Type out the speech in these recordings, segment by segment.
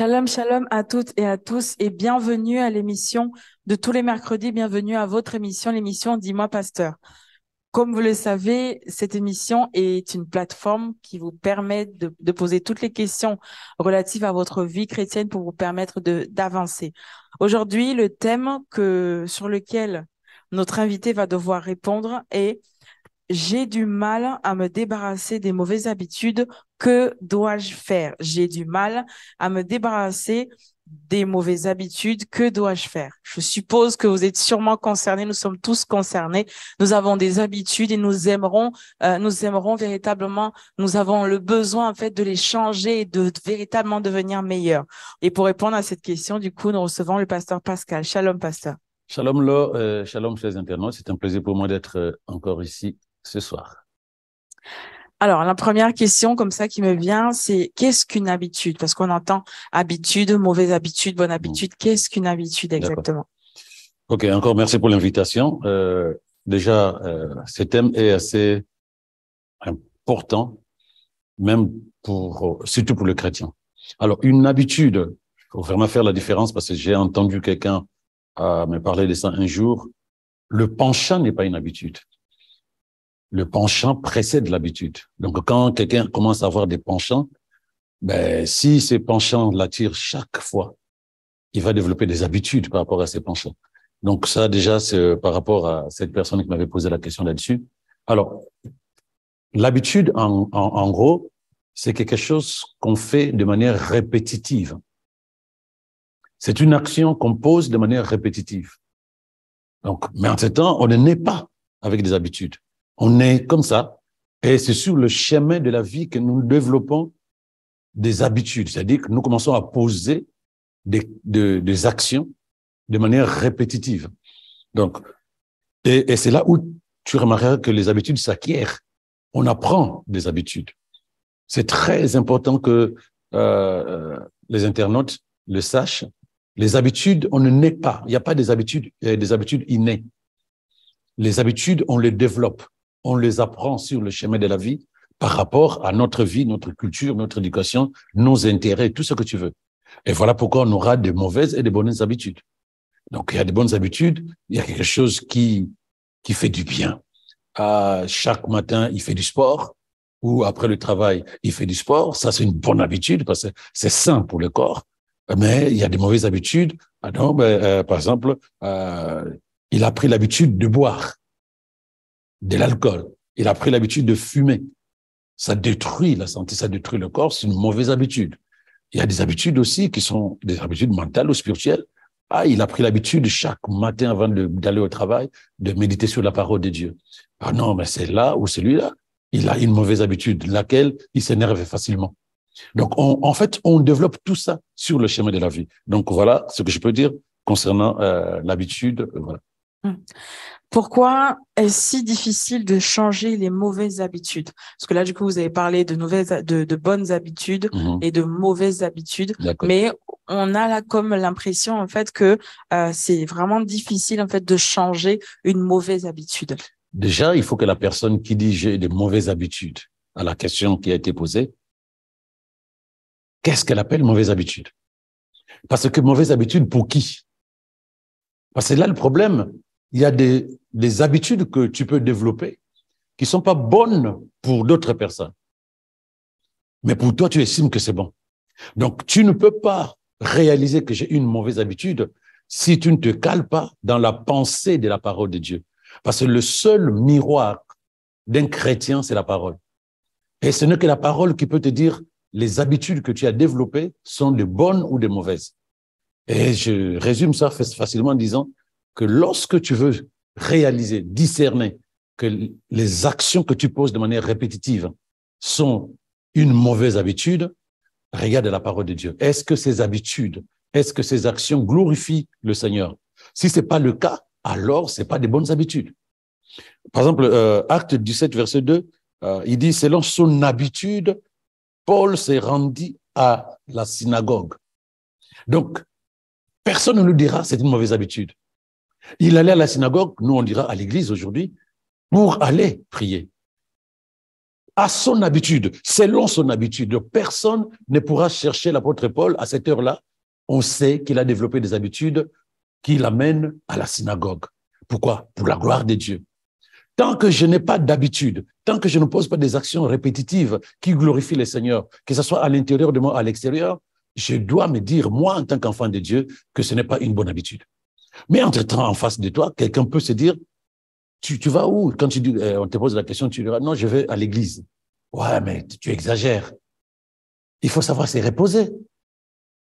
Shalom, shalom à toutes et à tous et bienvenue à l'émission de tous les mercredis, bienvenue à votre émission, l'émission Dis-moi Pasteur. Comme vous le savez, cette émission est une plateforme qui vous permet de poser toutes les questions relatives à votre vie chrétienne pour vous permettre d'avancer. Aujourd'hui, le thème sur lequel notre invité va devoir répondre est j'ai du mal à me débarrasser des mauvaises habitudes. Que dois-je faire? J'ai du mal à me débarrasser des mauvaises habitudes. Que dois-je faire? Je suppose que vous êtes sûrement concernés. Nous sommes tous concernés. Nous avons des habitudes et nous aimerons véritablement, nous avons le besoin, en fait, de les changer et de véritablement devenir meilleurs. Et pour répondre à cette question, du coup, nous recevons le pasteur Pascal. Shalom, pasteur. Shalom, Lo, shalom, chers internautes. C'est un plaisir pour moi d'être encore ici ce soir. Alors, la première question comme ça qui me vient, c'est qu'est-ce qu'une habitude? Parce qu'on entend habitude, mauvaise habitude, bonne habitude. Qu'est-ce qu'une habitude exactement? Ok, encore merci pour l'invitation. Déjà, ce thème est assez important, même surtout pour le chrétien. Alors, une habitude, il faut vraiment faire la différence parce que j'ai entendu quelqu'un me parler de ça un jour. Le penchant n'est pas une habitude. Le penchant précède l'habitude. Donc, quand quelqu'un commence à avoir des penchants, si ces penchants l'attirent chaque fois, il va développer des habitudes par rapport à ces penchants. Donc, ça, déjà, c'est par rapport à cette personne qui m'avait posé la question là-dessus. Alors, l'habitude, en gros, c'est quelque chose qu'on fait de manière répétitive. C'est une action qu'on pose de manière répétitive. Donc, mais en ce temps, on ne naît pas avec des habitudes. On est comme ça, et c'est sur le chemin de la vie que nous développons des habitudes. C'est-à-dire que nous commençons à poser des actions de manière répétitive. Donc, et c'est là où tu remarqueras que les habitudes s'acquièrent. On apprend des habitudes. C'est très important que les internautes le sachent. Les habitudes, on ne naît pas. Il n'y a pas des habitudes innées. Les habitudes, on les développe. On les apprend sur le chemin de la vie par rapport à notre vie, notre culture, notre éducation, nos intérêts, tout ce que tu veux. Et voilà pourquoi on aura de mauvaises et de bonnes habitudes. Donc, il y a de bonnes habitudes, il y a quelque chose qui fait du bien. Chaque matin, il fait du sport, ou après le travail, il fait du sport. Ça, c'est une bonne habitude parce que c'est sain pour le corps. Mais il y a des mauvaises habitudes. Par exemple, il a pris l'habitude de boire de l'alcool. Il a pris l'habitude de fumer. Ça détruit la santé, ça détruit le corps. C'est une mauvaise habitude. Il y a des habitudes aussi qui sont des habitudes mentales ou spirituelles. Il a pris l'habitude chaque matin avant d'aller au travail de méditer sur la parole de Dieu. Non, mais c'est là ou celui-là, il a une mauvaise habitude, laquelle il s'énerve facilement. Donc, en fait, on développe tout ça sur le chemin de la vie. Donc, voilà ce que je peux dire concernant l'habitude. Voilà. Pourquoi est-ce si difficile de changer les mauvaises habitudes? Parce que là, du coup, vous avez parlé de bonnes habitudes et de mauvaises habitudes, mais on a là comme l'impression en fait que c'est vraiment difficile en fait de changer une mauvaise habitude. Déjà, il faut que la personne qui dit j'ai des mauvaises habitudes, à la question qui a été posée, qu'est-ce qu'elle appelle mauvaise habitude? Parce que mauvaise habitude pour qui? Parce que là, le problème, il y a des habitudes que tu peux développer qui sont pas bonnes pour d'autres personnes. Mais pour toi, tu estimes que c'est bon. Donc, tu ne peux pas réaliser que j'ai une mauvaise habitude si tu ne te cales pas dans la pensée de la parole de Dieu. Parce que le seul miroir d'un chrétien, c'est la parole. Et ce n'est que la parole qui peut te dire les habitudes que tu as développées sont de bonnes ou de mauvaises. Et je résume ça facilement en disant que lorsque tu veux réaliser, discerner que les actions que tu poses de manière répétitive sont une mauvaise habitude, regarde la parole de Dieu. Est-ce que ces habitudes, est-ce que ces actions glorifient le Seigneur? Si c'est pas le cas, alors c'est pas des bonnes habitudes. Par exemple, Acte 17, verset 2, il dit, selon son habitude, Paul s'est rendu à la synagogue. Donc, personne ne nous dira c'est une mauvaise habitude. Il allait à la synagogue, nous on dira à l'église aujourd'hui, pour aller prier. à son habitude, selon son habitude. Personne ne pourra chercher l'apôtre Paul à cette heure-là. On sait qu'il a développé des habitudes qui l'amènent à la synagogue. Pourquoi? Pour la gloire de Dieu. Tant que je n'ai pas d'habitude, tant que je ne pose pas des actions répétitives qui glorifient le Seigneur, que ce soit à l'intérieur de moi, à l'extérieur, je dois me dire, moi, en tant qu'enfant de Dieu, que ce n'est pas une bonne habitude. Mais entre-temps, en face de toi, quelqu'un peut se dire, tu vas où? Quand on te pose la question, tu diras, non, je vais à l'église. Ouais, mais tu exagères. Il faut savoir se reposer.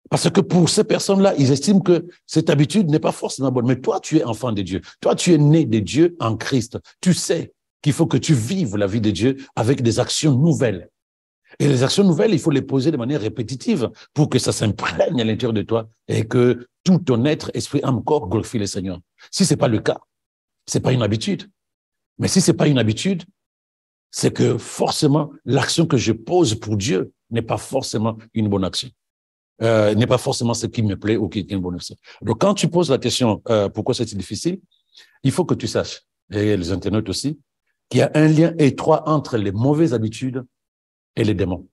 Parce que pour ces personnes-là, ils estiment que cette habitude n'est pas forcément bonne. Mais toi, tu es enfant de Dieu. Toi, tu es né de Dieu en Christ. Tu sais qu'il faut que tu vives la vie de Dieu avec des actions nouvelles. Et les actions nouvelles, il faut les poser de manière répétitive pour que ça s'imprègne à l'intérieur de toi et que tout ton être, esprit, âme, corps glorifie le Seigneur. Si c'est pas le cas, c'est pas une habitude. Mais si c'est pas une habitude, c'est que forcément, l'action que je pose pour Dieu n'est pas forcément une bonne action. N'est pas forcément ce qui me plaît ou qui est une bonne action. Donc, quand tu poses la question, pourquoi c'est difficile, il faut que tu saches, et les internautes aussi, qu'il y a un lien étroit entre les mauvaises habitudes et les démons.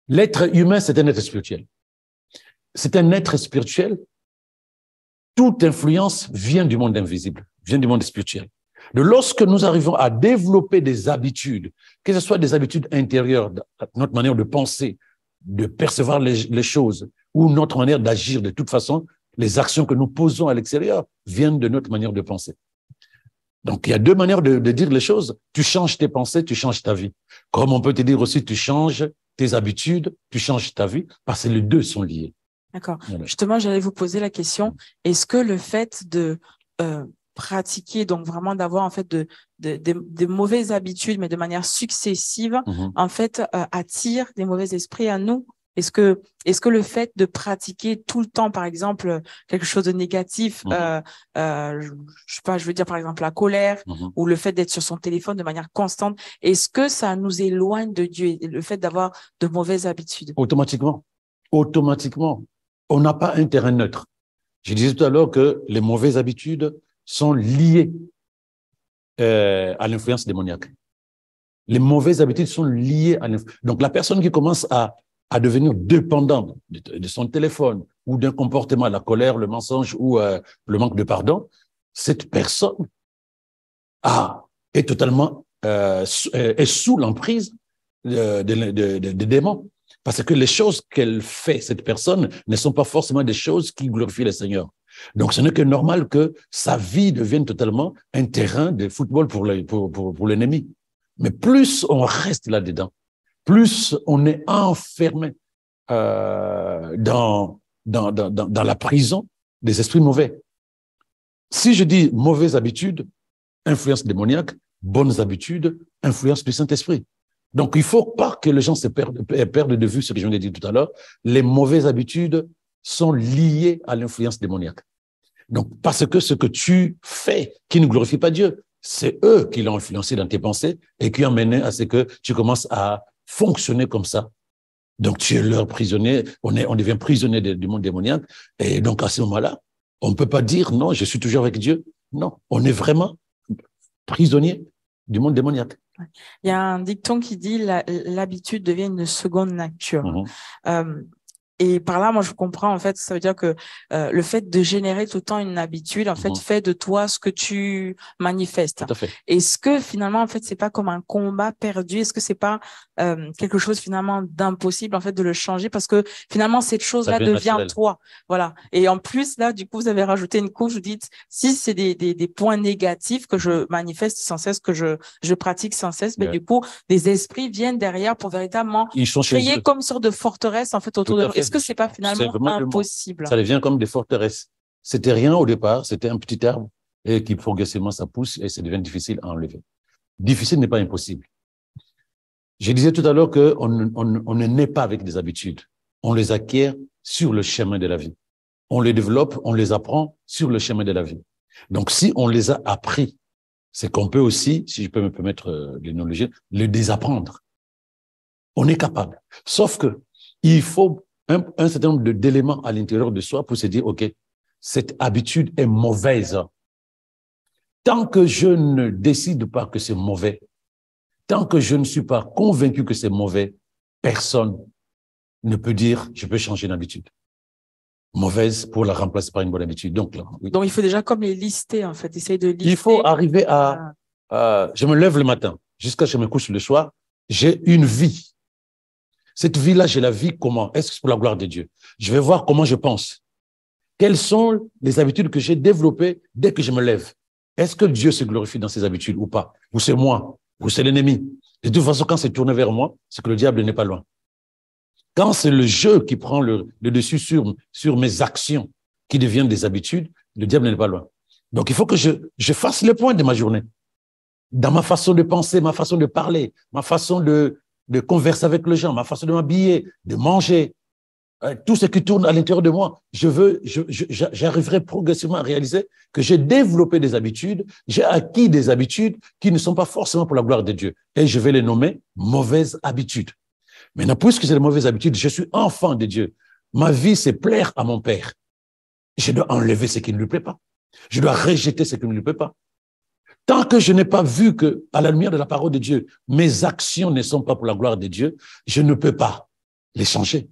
L'être humain, c'est un être spirituel. C'est un être spirituel. Toute influence vient du monde invisible, vient du monde spirituel. Donc, lorsque nous arrivons à développer des habitudes, que ce soit des habitudes intérieures, notre manière de penser, de percevoir les choses, ou notre manière d'agir, de toute façon, les actions que nous posons à l'extérieur viennent de notre manière de penser. Donc, il y a deux manières de dire les choses. Tu changes tes pensées, tu changes ta vie. Comme on peut te dire aussi, tu changes tes habitudes, tu changes ta vie, parce que les deux sont liés. D'accord. Voilà. Justement, j'allais vous poser la question, est-ce que le fait de pratiquer, donc vraiment d'avoir en fait de mauvaises habitudes, mais de manière successive, en fait, attire des mauvais esprits à nous? Est-ce que le fait de pratiquer tout le temps, par exemple, quelque chose de négatif, je sais pas, je veux dire par exemple la colère, ou le fait d'être sur son téléphone de manière constante, est-ce que ça nous éloigne de Dieu, le fait d'avoir de mauvaises habitudes? Automatiquement. On n'a pas un terrain neutre. Je disais tout à l'heure que les mauvaises habitudes sont liées à l'influence démoniaque. Les mauvaises habitudes sont liées à l'influence. Donc, la personne qui commence à devenir dépendante de son téléphone ou d'un comportement, la colère, le mensonge ou le manque de pardon, cette personne est totalement est sous l'emprise des démons. Parce que les choses qu'elle fait, cette personne, ne sont pas forcément des choses qui glorifient le Seigneur. Donc, ce n'est que normal que sa vie devienne totalement un terrain de football pour l'ennemi. Mais plus on reste là-dedans, plus on est enfermé dans la prison des esprits mauvais. Si je dis mauvaises habitudes, influence démoniaque, bonnes habitudes, influence du Saint-Esprit. Donc, il ne faut pas que les gens se perdent de vue ce que je viens de dire tout à l'heure. Les mauvaises habitudes sont liées à l'influence démoniaque. Donc, parce que ce que tu fais qui ne glorifie pas Dieu, c'est eux qui l'ont influencé dans tes pensées et qui ont mené à ce que tu commences à fonctionner comme ça. Donc, tu es leur prisonnier, on devient prisonnier du monde démoniaque. Et donc, à ce moment-là, on ne peut pas dire, non, je suis toujours avec Dieu. Non, on est vraiment prisonnier du monde démoniaque. Il y a un dicton qui dit l'habitude devient une seconde nature. Et par là, moi, je comprends, en fait, ça veut dire que le fait de générer tout le temps une habitude, en fait, fait de toi ce que tu manifestes. Tout à fait. Est-ce que finalement, en fait, c'est pas comme un combat perdu? Est-ce que c'est pas quelque chose finalement d'impossible, en fait, de le changer? Parce que finalement, cette chose-là devient naturel. Toi. Voilà. Et en plus, là, du coup, vous avez rajouté une couche, vous dites, si c'est des points négatifs que je manifeste sans cesse, que je pratique sans cesse, mais du coup, des esprits viennent derrière pour véritablement créer comme une sorte de forteresse, en fait, autour de nous. Est-ce que c'est pas finalement impossible? Ça devient comme des forteresses. C'était rien au départ, c'était un petit arbre et qui progressivement ça pousse et ça devient difficile à enlever. Difficile n'est pas impossible. Je disais tout à l'heure qu'on ne naît pas avec des habitudes. On les acquiert sur le chemin de la vie. On les développe, on les apprend sur le chemin de la vie. Donc, si on les a appris, c'est qu'on peut aussi, si je peux me permettre l'énologie, le désapprendre. On est capable. Sauf que il faut un certain nombre d'éléments à l'intérieur de soi pour se dire, OK, cette habitude est mauvaise. Tant que je ne décide pas que c'est mauvais, Tant que je ne suis pas convaincu que c'est mauvais, personne ne peut dire je peux changer une habitude mauvaise pour la remplacer par une bonne habitude. Donc, là, oui. Donc, il faut déjà comme les lister, en fait, essayer de lister. Il faut arriver je me lève le matin, jusqu'à ce que je me couche le soir, j'ai une vie. Cette vie-là, je la vis comment? Est-ce que c'est pour la gloire de Dieu? Je vais voir comment je pense. Quelles sont les habitudes que j'ai développées dès que je me lève? Est-ce que Dieu se glorifie dans ces habitudes ou pas? Ou c'est moi? Ou c'est l'ennemi? De toute façon, quand c'est tourné vers moi, c'est que le diable n'est pas loin. Quand c'est le jeu qui prend le dessus sur mes actions qui deviennent des habitudes, le diable n'est pas loin. Donc, il faut que je fasse le point de ma journée. Dans ma façon de penser, ma façon de parler, ma façon de converser avec les gens, ma façon de m'habiller, de manger, tout ce qui tourne à l'intérieur de moi, j'arriverai progressivement à réaliser que j'ai développé des habitudes, j'ai acquis des habitudes qui ne sont pas forcément pour la gloire de Dieu. Et je vais les nommer mauvaises habitudes. Maintenant, puisque c'est des mauvaises habitudes, je suis enfant de Dieu. Ma vie, c'est plaire à mon Père. Je dois enlever ce qui ne lui plaît pas. Je dois rejeter ce qui ne lui plaît pas. Tant que je n'ai pas vu que, à la lumière de la parole de Dieu, mes actions ne sont pas pour la gloire de Dieu, je ne peux pas les changer.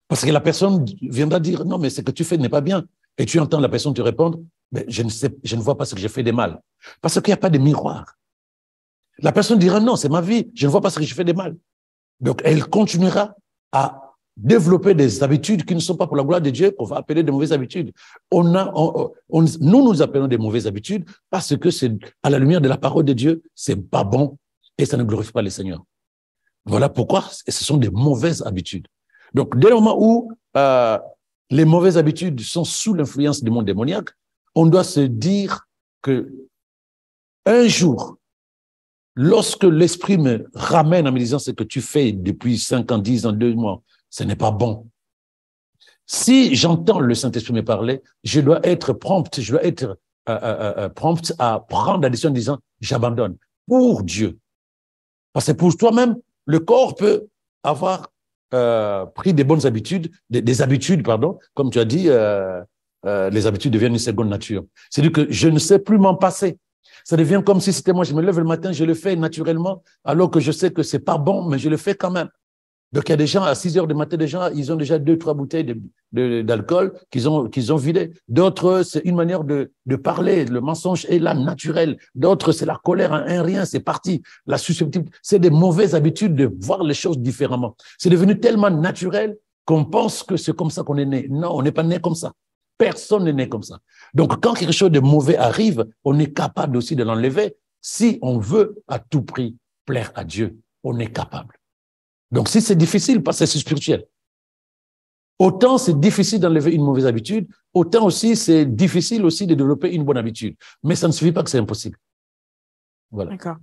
Parce que la personne viendra dire, non, mais ce que tu fais n'est pas bien. Et tu entends la personne te répondre, mais je ne vois pas ce que j'ai fait de mal. Parce qu'il n'y a pas de miroir. La personne dira, non, c'est ma vie, je ne vois pas ce que je fais de mal. Donc, elle continuera à développer des habitudes qui ne sont pas pour la gloire de Dieu, qu'on va appeler de mauvaises habitudes. Nous appelons des mauvaises habitudes parce que c'est à la lumière de la parole de Dieu, c'est pas bon et ça ne glorifie pas le Seigneur. Voilà pourquoi ce sont des mauvaises habitudes. Donc, dès le moment où les mauvaises habitudes sont sous l'influence du monde démoniaque, on doit se dire que un jour, lorsque l'esprit me ramène en me disant ce que tu fais depuis 5 ans, 10 ans, 2 mois, ce n'est pas bon. Si j'entends le Saint-Esprit me parler, je dois être prompt à prendre la décision en disant j'abandonne pour Dieu. Parce que pour toi-même, le corps peut avoir pris des bonnes habitudes, des habitudes, pardon, comme tu as dit, les habitudes deviennent une seconde nature. C'est-à-dire que je ne sais plus m'en passer. Ça devient comme si c'était moi, je me lève le matin, je le fais naturellement, alors que je sais que c'est pas bon, mais je le fais quand même. Donc, il y a des gens, à 6 heures du matin, ils ont déjà 2-3 bouteilles d'alcool qu'ils ont vidées. D'autres, c'est une manière de parler. Le mensonge est là, naturel. D'autres, c'est la colère, un rien, c'est parti. La susceptibilité, c'est des mauvaises habitudes de voir les choses différemment. C'est devenu tellement naturel qu'on pense que c'est comme ça qu'on est né. Non, on n'est pas né comme ça. Personne n'est né comme ça. Donc, quand quelque chose de mauvais arrive, on est capable aussi de l'enlever. Si on veut à tout prix plaire à Dieu, on est capable. Donc, si c'est difficile, parce que c'est spirituel, autant c'est difficile d'enlever une mauvaise habitude, autant aussi c'est difficile aussi de développer une bonne habitude. Mais ça ne suffit pas que c'est impossible. Voilà. D'accord.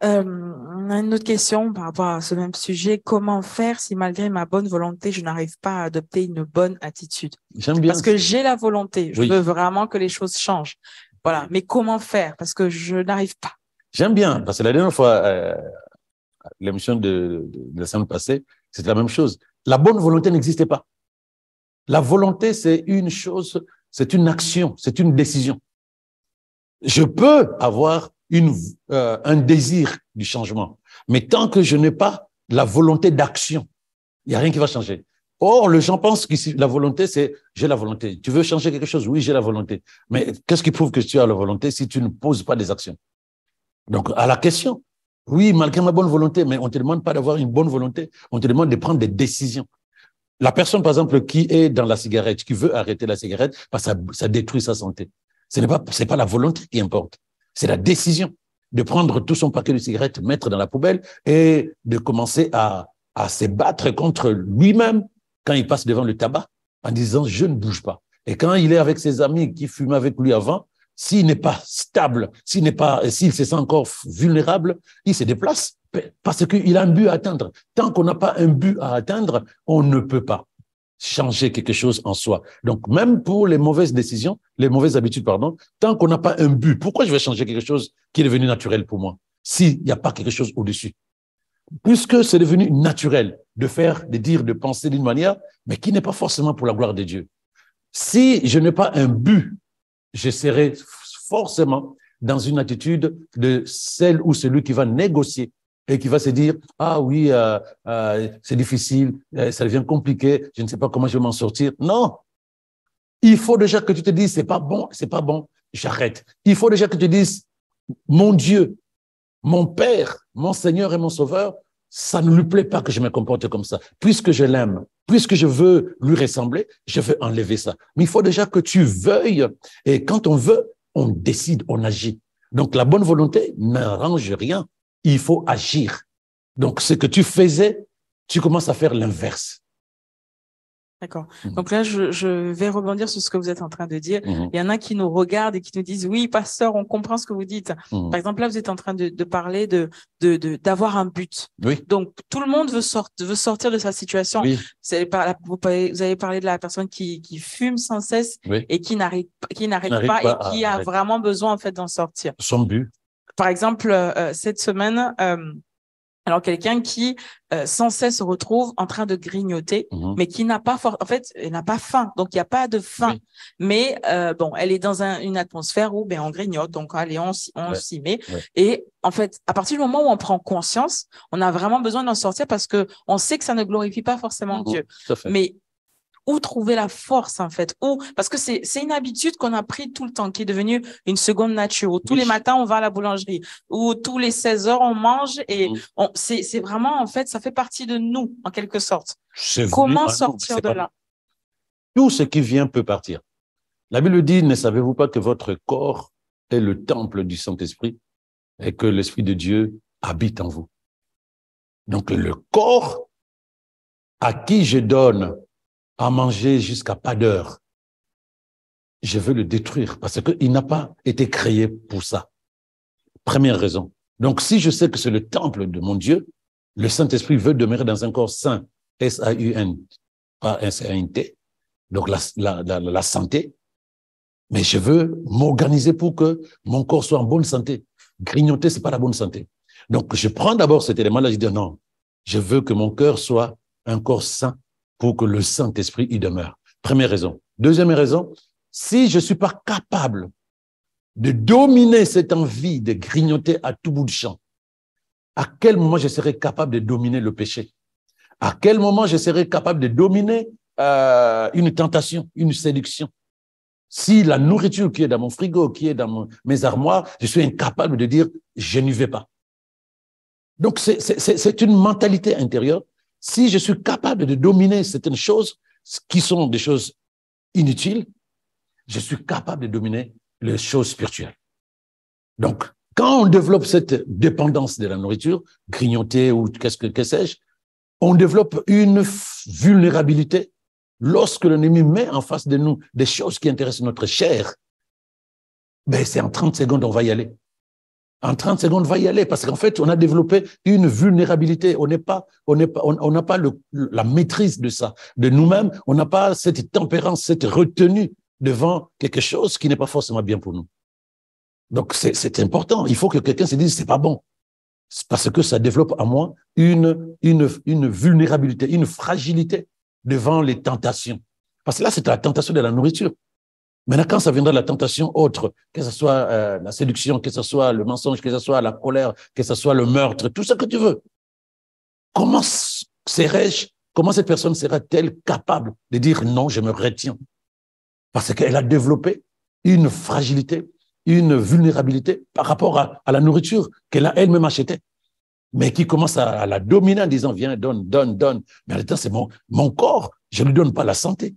On a une autre question par rapport à ce même sujet. Comment faire si malgré ma bonne volonté, je n'arrive pas à adopter une bonne attitude? J'aime bien. Parce que j'ai la volonté, je Oui. veux vraiment que les choses changent. Voilà. Mais comment faire? Parce que je n'arrive pas. J'aime bien, parce que la dernière fois, l'émission de la semaine passée, c'était la même chose. La bonne volonté n'existait pas. La volonté, c'est une chose, c'est une action, c'est une décision. Je peux avoir un désir du changement, mais tant que je n'ai pas la volonté d'action, il n'y a rien qui va changer. Or, les gens pensent que la volonté, c'est j'ai la volonté. Tu veux changer quelque chose? Oui, j'ai la volonté. Mais qu'est-ce qui prouve que tu as la volonté si tu ne poses pas des actions? Donc, à la question, oui, malgré ma bonne volonté, mais on ne te demande pas d'avoir une bonne volonté, on te demande de prendre des décisions. La personne, par exemple, qui est dans la cigarette, qui veut arrêter la cigarette, parce que ça détruit sa santé. C'est pas la volonté qui importe, c'est la décision de prendre tout son paquet de cigarettes, mettre dans la poubelle et de commencer à se battre contre lui-même quand il passe devant le tabac en disant « je ne bouge pas ». Et quand il est avec ses amis qui fumaient avec lui avant, s'il n'est pas stable, s'il se sent encore vulnérable, il se déplace parce qu'il a un but à atteindre. Tant qu'on n'a pas un but à atteindre, on ne peut pas changer quelque chose en soi. Donc, même pour les mauvaises décisions, les mauvaises habitudes, pardon, tant qu'on n'a pas un but, pourquoi je vais changer quelque chose qui est devenu naturel pour moi s'il n'y a pas quelque chose au-dessus? Puisque c'est devenu naturel de faire, de dire, de penser d'une manière, mais qui n'est pas forcément pour la gloire de Dieu. Si je n'ai pas un but, je serai forcément dans une attitude de celle ou celui qui va négocier et qui va se dire, ah oui, c'est difficile, ça devient compliqué, je ne sais pas comment je vais m'en sortir. Non, il faut déjà que tu te dises, c'est pas bon, j'arrête. Il faut déjà que tu te dises, mon Dieu, mon Père, mon Seigneur et mon Sauveur, ça ne lui plaît pas que je me comporte comme ça. Puisque je l'aime, puisque je veux lui ressembler, je veux enlever ça. Mais il faut déjà que tu veuilles. Et quand on veut, on décide, on agit. Donc la bonne volonté n'arrange rien. Il faut agir. Donc ce que tu faisais, tu commences à faire l'inverse. D'accord. Donc là, je vais rebondir sur ce que vous êtes en train de dire. Mhm. Il y en a qui nous regardent et qui nous disent, oui, pasteur, on comprend ce que vous dites. Par exemple, là, vous êtes en train de parler d'avoir un but. Oui. Donc, tout le monde veut sortir de sa situation. Oui. Vous avez parlé de la personne qui fume sans cesse Oui. et qui n'arrête pas et qui a vraiment besoin, en fait, d'en sortir. Son but. Par exemple, cette semaine, alors quelqu'un qui sans cesse se retrouve en train de grignoter, mais qui n'a pas en fait, elle n'a pas faim, donc il n'y a pas de faim. Oui. Mais bon, elle est dans une atmosphère où on grignote, donc allez, on s'y met. Ouais. Et en fait, à partir du moment où on prend conscience, on a vraiment besoin d'en sortir parce que on sait que ça ne glorifie pas forcément Dieu. Mais où trouver la force, en fait? Parce que c'est une habitude qu'on a pris tout le temps, qui est devenue une seconde nature, où tous les matins, on va à la boulangerie, où tous les 16 heures, on mange et c'est vraiment, en fait, ça fait partie de nous, en quelque sorte. Comment sortir de là? Tout ce qui vient peut partir. La Bible dit, ne savez-vous pas que votre corps est le temple du Saint-Esprit et que l'Esprit de Dieu habite en vous? Donc, le corps à qui je donne à manger jusqu'à pas d'heure, je veux le détruire parce qu'il n'a pas été créé pour ça. Première raison. Donc, si je sais que c'est le temple de mon Dieu, le Saint-Esprit veut demeurer dans un corps sain, S-A-U-N, pas S-A-N-T, donc la santé, mais je veux m'organiser pour que mon corps soit en bonne santé. Grignoter, c'est pas la bonne santé. Donc, je prends d'abord cet élément-là, je dis non, je veux que mon cœur soit un corps sain pour que le Saint-Esprit y demeure. Première raison. Deuxième raison, si je ne suis pas capable de dominer cette envie de grignoter à tout bout de champ, à quel moment je serai capable de dominer le péché? À quel moment je serai capable de dominer une tentation, une séduction? Si la nourriture qui est dans mon frigo, qui est dans mes armoires, je suis incapable de dire « je n'y vais pas ». Donc, c'est une mentalité intérieure. Si je suis capable de dominer certaines choses qui sont des choses inutiles, je suis capable de dominer les choses spirituelles. Donc, quand on développe cette dépendance de la nourriture, grignoter ou que sais-je, on développe une vulnérabilité. Lorsque l'ennemi met en face de nous des choses qui intéressent notre chair, ben c'est en 30 secondes, on va y aller. En 30 secondes, on va y aller parce qu'en fait, on a développé une vulnérabilité. On n'a pas la maîtrise de ça, de nous-mêmes. On n'a pas cette tempérance, cette retenue devant quelque chose qui n'est pas forcément bien pour nous. Donc, c'est important. Il faut que quelqu'un se dise, c'est pas bon. C'est parce que ça développe en moi une vulnérabilité, une fragilité devant les tentations. Parce que là, c'est la tentation de la nourriture. Maintenant, quand ça viendra de la tentation autre, que ce soit la séduction, que ce soit le mensonge, que ce soit la colère, que ce soit le meurtre, tout ce que tu veux, comment cette personne sera-t-elle capable de dire non, je me retiens? Parce qu'elle a développé une fragilité, une vulnérabilité par rapport à la nourriture qu'elle a elle-même achetée, mais qui commence à la dominer en disant viens, donne. Mais en même temps, c'est mon corps, je ne lui donne pas la santé.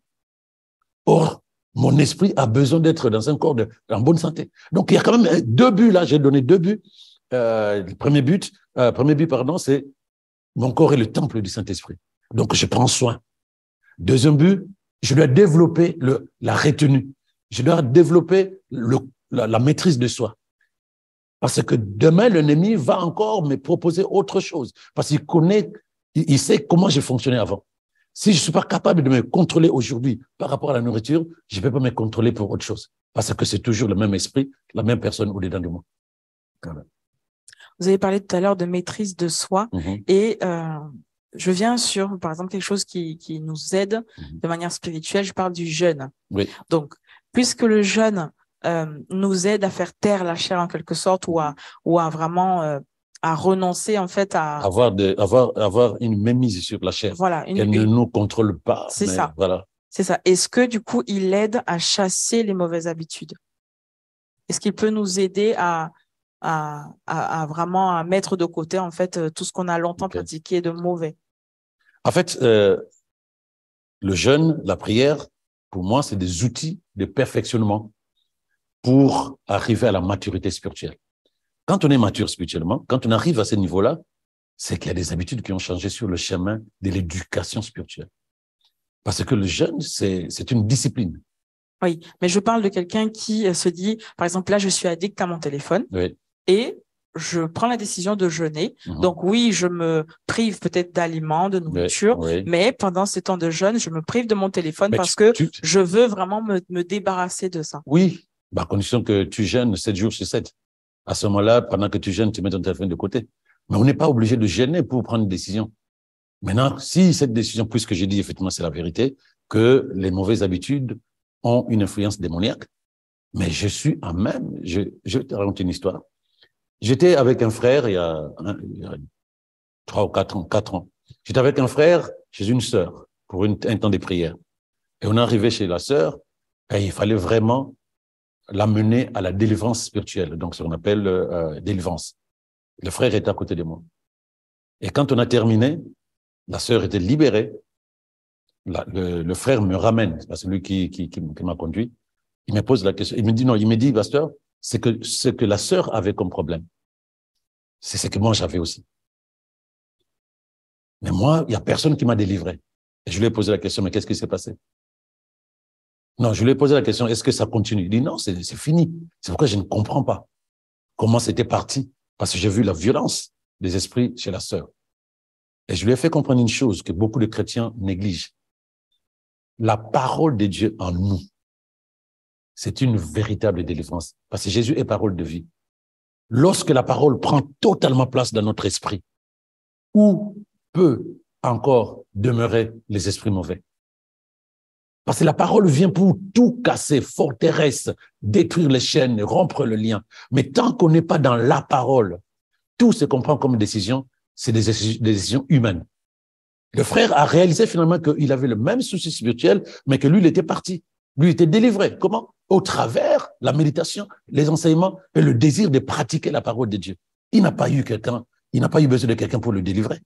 Or, mon esprit a besoin d'être dans un corps en bonne santé. Donc, il y a quand même 2 buts là, j'ai donné 2 buts. Le premier but, c'est mon corps est le temple du Saint-Esprit. Donc, je prends soin. Deuxième but, je dois développer la retenue. Je dois développer la maîtrise de soi. Parce que demain, l'ennemi va encore me proposer autre chose. Parce il sait comment j'ai fonctionné avant. Si je ne suis pas capable de me contrôler aujourd'hui par rapport à la nourriture, je ne peux pas me contrôler pour autre chose. Parce que c'est toujours le même esprit, la même personne au-dedans de moi. Vous avez parlé tout à l'heure de maîtrise de soi. Et je viens sur, par exemple, quelque chose qui nous aide de manière spirituelle. Je parle du jeûne. Oui. Donc, puisque le jeûne nous aide à faire taire la chair en quelque sorte ou à vraiment à renoncer en fait à avoir une mainmise sur la chair. voilà Qu'elle ne nous contrôle pas. C'est ça. Voilà. C'est ça. Est-ce que du coup il aide à chasser les mauvaises habitudes? Est-ce qu'il peut nous aider à vraiment à mettre de côté en fait tout ce qu'on a longtemps pratiqué de mauvais? En fait, le jeûne, la prière, pour moi, c'est des outils de perfectionnement pour arriver à la maturité spirituelle. Quand on est mature spirituellement, quand on arrive à ce niveau-là, c'est qu'il y a des habitudes qui ont changé sur le chemin de l'éducation spirituelle. Parce que le jeûne, c'est une discipline. Oui, mais je parle de quelqu'un qui se dit, par exemple, là, je suis addict à mon téléphone et je prends la décision de jeûner. Donc oui, je me prive peut-être d'aliments, de nourriture, mais pendant ces temps de jeûne, je me prive de mon téléphone parce que je veux vraiment me débarrasser de ça. Oui, à condition que tu jeûnes 7 jours sur 7. À ce moment-là, pendant que tu jeûnes, tu mets ton téléphone de côté. Mais on n'est pas obligé de jeûner pour prendre une décision. Maintenant, si cette décision, puisque j'ai dit effectivement c'est la vérité, que les mauvaises habitudes ont une influence démoniaque, mais je suis en même, je vais te raconter une histoire. J'étais avec un frère il y a 3 ou 4 ans. J'étais avec un frère chez une sœur pour un temps de prière. Et on est arrivé chez la sœur et il fallait vraiment l'amener à la délivrance spirituelle, donc ce qu'on appelle délivrance. Le frère était à côté de moi. Et quand on a terminé, la sœur était libérée. Le frère me ramène, c'est lui qui m'a conduit. Il me pose la question. Il me dit non, il me dit, pasteur, c'est que ce que la sœur avait comme problème, c'est ce que moi j'avais aussi. Mais moi, il y a personne qui m'a délivré. Et je lui ai posé la question, mais qu'est-ce qui s'est passé? Non, je lui ai posé la question, est-ce que ça continue? Il dit non, c'est fini. C'est pourquoi je ne comprends pas comment c'était parti. Parce que j'ai vu la violence des esprits chez la sœur. Et je lui ai fait comprendre une chose que beaucoup de chrétiens négligent. La parole de Dieu en nous, c'est une véritable délivrance. Parce que Jésus est parole de vie. Lorsque la parole prend totalement place dans notre esprit, où peut encore demeurer les esprits mauvais? Parce que la parole vient pour tout casser, forteresse, détruire les chaînes, rompre le lien. Mais tant qu'on n'est pas dans la parole, tout ce qu'on prend comme décision, c'est des décisions humaines. Le frère a réalisé finalement qu'il avait le même souci spirituel, mais que lui, il était parti. Lui, il était délivré. Comment? Au travers la méditation, les enseignements et le désir de pratiquer la parole de Dieu. Il n'a pas eu besoin de quelqu'un pour le délivrer.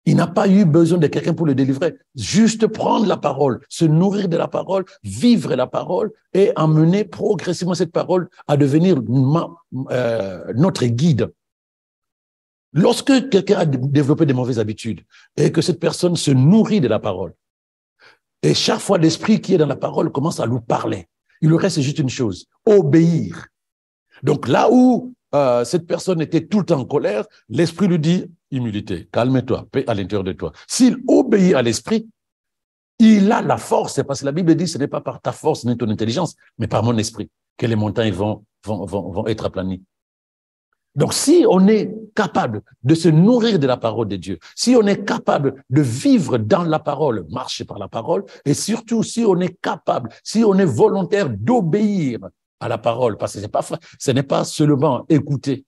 Il n'a pas eu besoin de quelqu'un pour le délivrer. Juste prendre la parole, se nourrir de la parole, vivre la parole et emmener progressivement cette parole à devenir notre guide. Lorsque quelqu'un a développé des mauvaises habitudes et que cette personne se nourrit de la parole, et chaque fois l'esprit qui est dans la parole commence à lui parler, il lui reste juste une chose, obéir. Donc là où cette personne était tout le temps en colère, l'esprit lui dit, humilité, calme-toi, paix à l'intérieur de toi. S'il obéit à l'esprit, il a la force, parce que la Bible dit, ce n'est pas par ta force ni ton intelligence, mais par mon esprit que les montagnes vont être aplanies. Donc, si on est capable de se nourrir de la parole de Dieu, si on est capable de vivre dans la parole, marcher par la parole, et surtout si on est capable, si on est volontaire d'obéir à la parole, parce que ce n'est pas seulement écouter,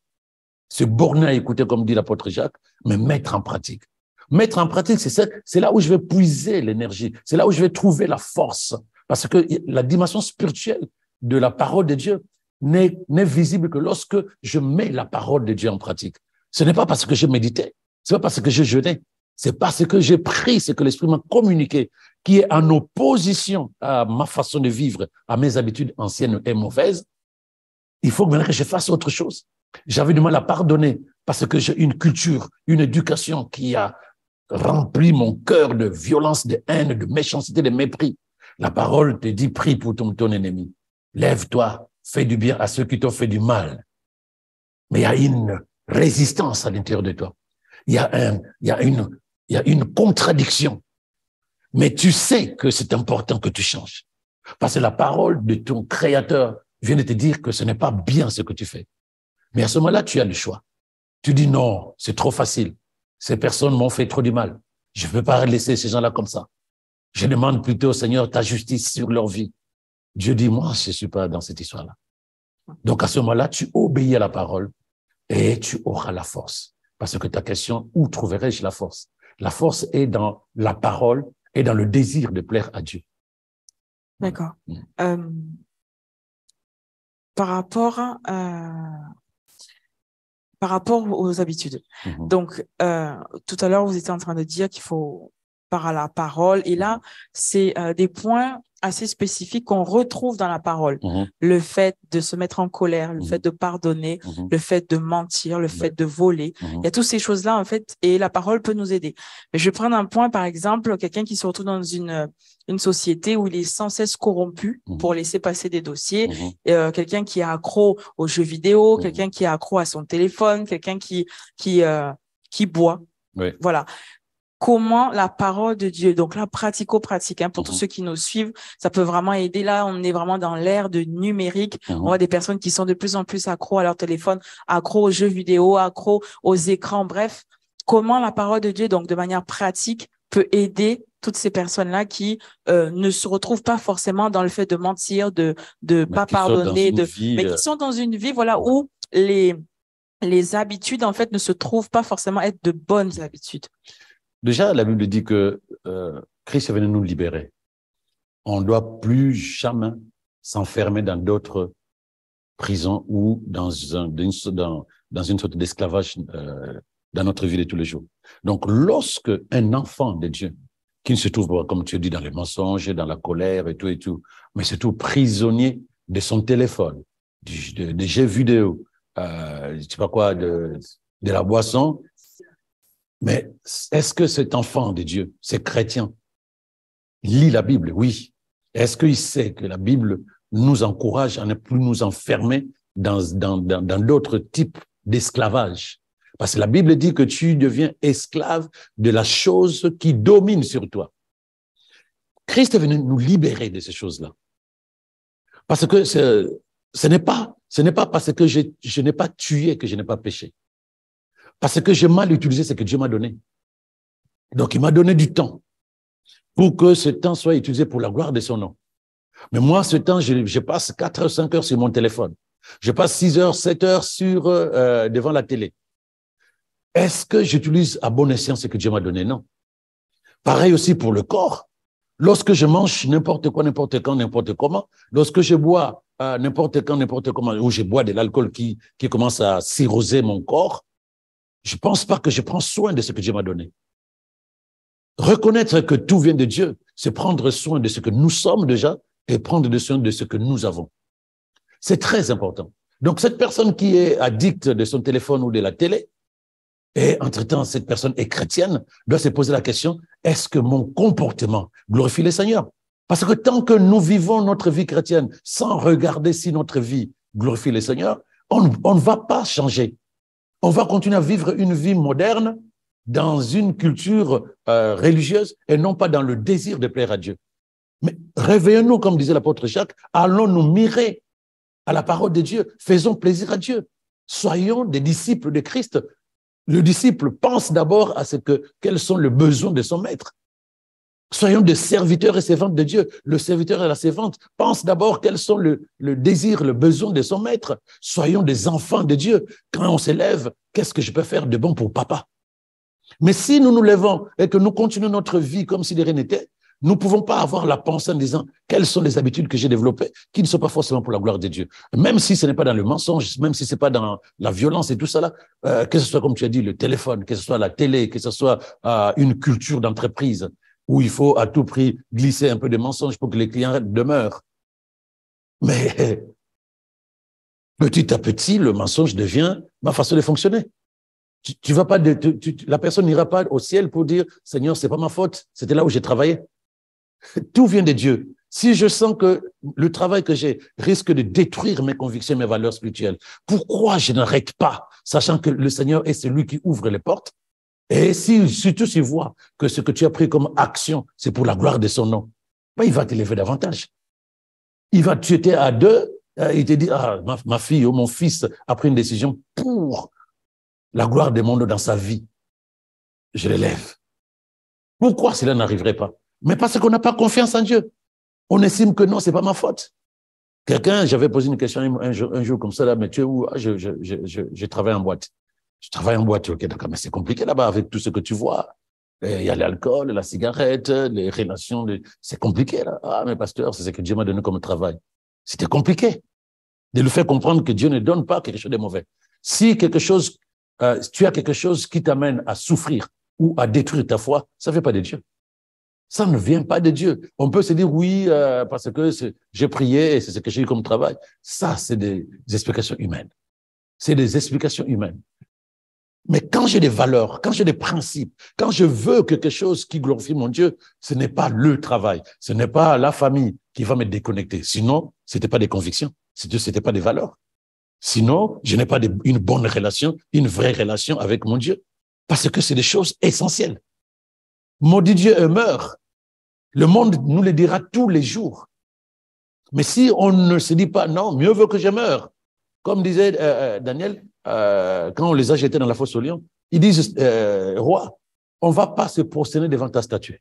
se borner à écouter, comme dit l'apôtre Jacques, mais mettre en pratique. Mettre en pratique, c'est là où je vais puiser l'énergie, c'est là où je vais trouver la force, parce que la dimension spirituelle de la parole de Dieu n'est visible que lorsque je mets la parole de Dieu en pratique. Ce n'est pas parce que j'ai médité, ce n'est pas parce que j'ai jeûné, c'est parce que j'ai pris ce que l'Esprit m'a communiqué, qui est en opposition à ma façon de vivre, à mes habitudes anciennes et mauvaises. Il faut maintenant que je fasse autre chose. J'avais du mal à pardonner parce que j'ai une culture, une éducation qui a rempli mon cœur de violence, de haine, de méchanceté, de mépris. La parole te dit, prie pour ton ennemi. Lève-toi, fais du bien à ceux qui t'ont fait du mal. Mais il y a une résistance à l'intérieur de toi. Il y a une contradiction. Mais tu sais que c'est important que tu changes. Parce que la parole de ton Créateur vient de te dire que ce n'est pas bien ce que tu fais. Mais à ce moment-là, tu as le choix. Tu dis non, c'est trop facile. Ces personnes m'ont fait trop du mal. Je ne peux pas laisser ces gens-là comme ça. Je demande plutôt au Seigneur ta justice sur leur vie. Dieu dit, moi, je ne suis pas dans cette histoire-là. Donc, à ce moment-là, tu obéis à la parole et tu auras la force. Parce que ta question, où trouverai-je la force? La force est dans la parole et dans le désir de plaire à Dieu. D'accord. Par rapport aux habitudes. Donc, tout à l'heure, vous étiez en train de dire qu'il faut par la parole. Et là, c'est des points assez spécifiques qu'on retrouve dans la parole. Le fait de se mettre en colère, le fait de pardonner, le fait de mentir, le fait de voler. Il y a toutes ces choses-là, en fait, et la parole peut nous aider. Mais je vais prendre un point, par exemple, quelqu'un qui se retrouve dans une société où il est sans cesse corrompu pour laisser passer des dossiers, quelqu'un qui est accro aux jeux vidéo, quelqu'un qui est accro à son téléphone, quelqu'un qui boit. Oui. Voilà. Comment la parole de Dieu, donc là, pratico-pratique, pour tous ceux qui nous suivent, ça peut vraiment aider. Là, on est vraiment dans l'ère de numérique. On voit des personnes qui sont de plus en plus accros à leur téléphone, accros aux jeux vidéo, accros aux écrans, bref. Comment la parole de Dieu, donc de manière pratique, peut aider toutes ces personnes-là qui ne se retrouvent pas forcément dans le fait de mentir, de pas pardonner, mais qui sont dans une vie, voilà, où les habitudes, en fait, ne se trouvent pas forcément être de bonnes habitudes. Déjà, la Bible dit que Christ est venu nous libérer. On ne doit plus jamais s'enfermer dans d'autres prisons ou dans une sorte d'esclavage dans notre vie de tous les jours. Donc, lorsque un enfant de Dieu, qui ne se trouve pas, comme tu dis, dans les mensonges, dans la colère et tout, mais surtout prisonnier de son téléphone, des jeux vidéo, je sais pas quoi, de la boisson. Mais est-ce que cet enfant de Dieu, c'est chrétien, lit la Bible? Oui. Est-ce qu'il sait que la Bible nous encourage à ne plus nous enfermer dans d'autres types d'esclavage? Parce que la Bible dit que tu deviens esclave de la chose qui domine sur toi. Christ est venu nous libérer de ces choses-là. Parce que ce n'est pas parce que je n'ai pas tué que je n'ai pas péché. Parce que j'ai mal utilisé ce que Dieu m'a donné. Donc, il m'a donné du temps pour que ce temps soit utilisé pour la gloire de son nom. Mais moi, ce temps, je passe 4 heures, 5 heures sur mon téléphone. Je passe 6 heures, 7 heures devant la télé. Est-ce que j'utilise à bon escient ce que Dieu m'a donné? Non. Pareil aussi pour le corps. Lorsque je mange n'importe quoi, n'importe quand, n'importe comment, lorsque je bois n'importe quand, n'importe comment, ou je bois de l'alcool qui commence à cirroser mon corps, je ne pense pas que je prends soin de ce que Dieu m'a donné. Reconnaître que tout vient de Dieu, c'est prendre soin de ce que nous sommes déjà et prendre soin de ce que nous avons. C'est très important. Donc, cette personne qui est addicte de son téléphone ou de la télé, et entre-temps, cette personne est chrétienne, doit se poser la question, est-ce que mon comportement glorifie le Seigneur? Parce que tant que nous vivons notre vie chrétienne sans regarder si notre vie glorifie le Seigneur, on ne va pas changer. On va continuer à vivre une vie moderne dans une culture religieuse et non pas dans le désir de plaire à Dieu. Mais réveillons-nous, comme disait l'apôtre Jacques, allons nous mirer à la parole de Dieu, faisons plaisir à Dieu. Soyons des disciples de Christ. Le disciple pense d'abord à quels sont les besoins de son maître. Soyons des serviteurs et servantes de Dieu. Le serviteur et la servante pensent d'abord quels sont le désir, le besoin de son maître. Soyons des enfants de Dieu. Quand on s'élève, qu'est-ce que je peux faire de bon pour papa? Mais si nous nous levons et que nous continuons notre vie comme si de rien n'était, nous ne pouvons pas avoir la pensée en disant quelles sont les habitudes que j'ai développées qui ne sont pas forcément pour la gloire de Dieu. Même si ce n'est pas dans le mensonge, même si ce n'est pas dans la violence et tout ça, que ce soit, comme tu as dit, le téléphone, que ce soit la télé, que ce soit une culture d'entreprise où il faut à tout prix glisser un peu de mensonges pour que les clients demeurent. Mais petit à petit, le mensonge devient ma façon de fonctionner. Tu vas pas la personne n'ira pas au ciel pour dire « Seigneur, c'est pas ma faute, c'était là où j'ai travaillé ». Tout vient de Dieu. Si je sens que le travail que j'ai risque de détruire mes convictions, mes valeurs spirituelles, pourquoi je n'arrête pas, sachant que le Seigneur est celui qui ouvre les portes? Et surtout s'il voit que ce que tu as pris comme action, c'est pour la gloire de son nom, ben, il va t'élever davantage. Tu étais à deux, il te dit, ah, ma fille ou mon fils a pris une décision pour la gloire du monde dans sa vie. Je l'élève. Pourquoi cela n'arriverait pas? Mais parce qu'on n'a pas confiance en Dieu. On estime que non, c'est pas ma faute. J'avais posé une question un jour comme ça, là, mais tu es où? Ah, je travaille en boîte. Je travaille en boîte, ok, d'accord, mais c'est compliqué là-bas avec tout ce que tu vois. Il y a l'alcool, la cigarette, les relations, c'est compliqué là. Ah, mais pasteur, c'est ce que Dieu m'a donné comme travail. C'était compliqué de lui faire comprendre que Dieu ne donne pas quelque chose de mauvais. Si tu as quelque chose qui t'amène à souffrir ou à détruire ta foi, ça ne vient pas de Dieu. Ça ne vient pas de Dieu. On peut se dire oui, parce que j'ai prié et c'est ce que j'ai eu comme travail. Ça, c'est des explications humaines. C'est des explications humaines. Mais quand j'ai des valeurs, quand j'ai des principes, quand je veux quelque chose qui glorifie mon Dieu, ce n'est pas le travail, ce n'est pas la famille qui va me déconnecter. Sinon, ce n'était pas des convictions, ce n'était pas des valeurs. Sinon, je n'ai pas une bonne relation, une vraie relation avec mon Dieu. Parce que c'est des choses essentielles. Maudit Dieu et meurt. Le monde nous le dira tous les jours. Mais si on ne se dit pas, non, mieux vaut que je meure. Comme disait Daniel, quand on les a jetés dans la fosse aux lions, ils disent, roi, on ne va pas se prosterner devant ta statue.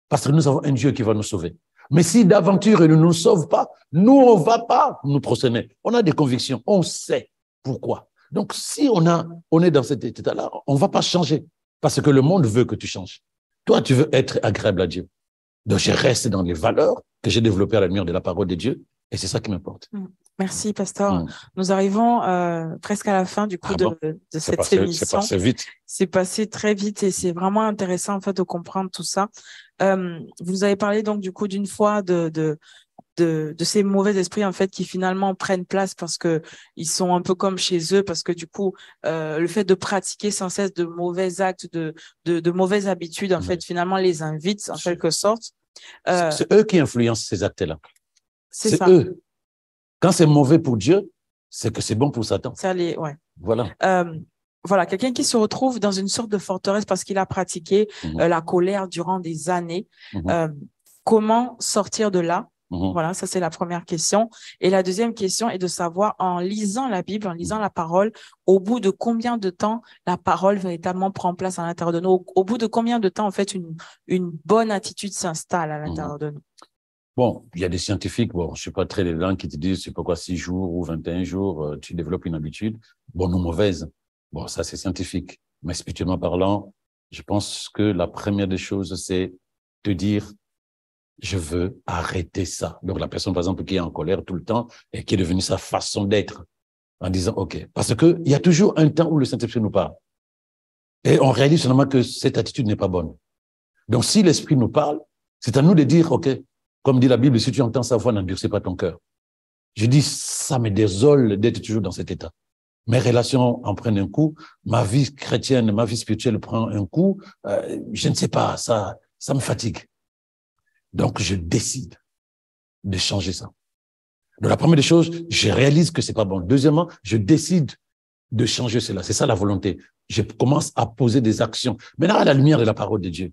Parce que nous avons un Dieu qui va nous sauver. Mais si d'aventure il ne nous sauve pas, nous, on ne va pas nous prosterner. On a des convictions, on sait pourquoi. Donc, si on est dans cet état-là, on ne va pas changer. Parce que le monde veut que tu changes. Toi, tu veux être agréable à Dieu. Donc, je reste dans les valeurs que j'ai développées à la lumière de la parole de Dieu. Et c'est ça qui m'importe. Merci, pasteur. Nous arrivons presque à la fin du coup de cette émission. C'est passé vite. C'est passé très vite et c'est vraiment intéressant en fait de comprendre tout ça. Vous avez parlé donc du coup d'une fois de ces mauvais esprits en fait qui finalement prennent place parce que ils sont un peu comme chez eux, parce que du coup le fait de pratiquer sans cesse de mauvais actes, de mauvaises habitudes en fait finalement les invite en quelque sorte. C'est eux qui influencent ces actes-là. C'est ça. Eux. Quand c'est mauvais pour Dieu, c'est que c'est bon pour Satan. Ouais. Voilà. Voilà, quelqu'un qui se retrouve dans une sorte de forteresse parce qu'il a pratiqué la colère durant des années. Comment sortir de là? Voilà, ça c'est la première question. Et la deuxième question est de savoir, en lisant la Bible, en lisant la parole, au bout de combien de temps la parole véritablement prend place à l'intérieur de nous? Au bout de combien de temps, en fait, une bonne attitude s'installe à l'intérieur de nous? Bon, il y a des scientifiques, bon, je suis pas très dedans, qui te disent, c'est pourquoi 6 jours ou 21 jours, tu développes une habitude, bonne ou mauvaise. Bon, ça, c'est scientifique. Mais spirituellement parlant, je pense que la première des choses, c'est te dire, je veux arrêter ça. Donc, la personne, par exemple, qui est en colère tout le temps et qui est devenue sa façon d'être, en disant, OK. Parce que il y a toujours un temps où le Saint-Esprit nous parle. Et on réalise finalement que cette attitude n'est pas bonne. Donc, si l'Esprit nous parle, c'est à nous de dire, OK, comme dit la Bible, si tu entends sa voix, n'endurcis pas ton cœur. Je dis, ça me désole d'être toujours dans cet état. Mes relations en prennent un coup, ma vie chrétienne, ma vie spirituelle prend un coup, je ne sais pas, ça me fatigue. Donc, je décide de changer ça. Donc, la première des choses, je réalise que c'est pas bon. Deuxièmement, je décide de changer cela. C'est ça la volonté. Je commence à poser des actions. Maintenant, à la lumière de la parole de Dieu,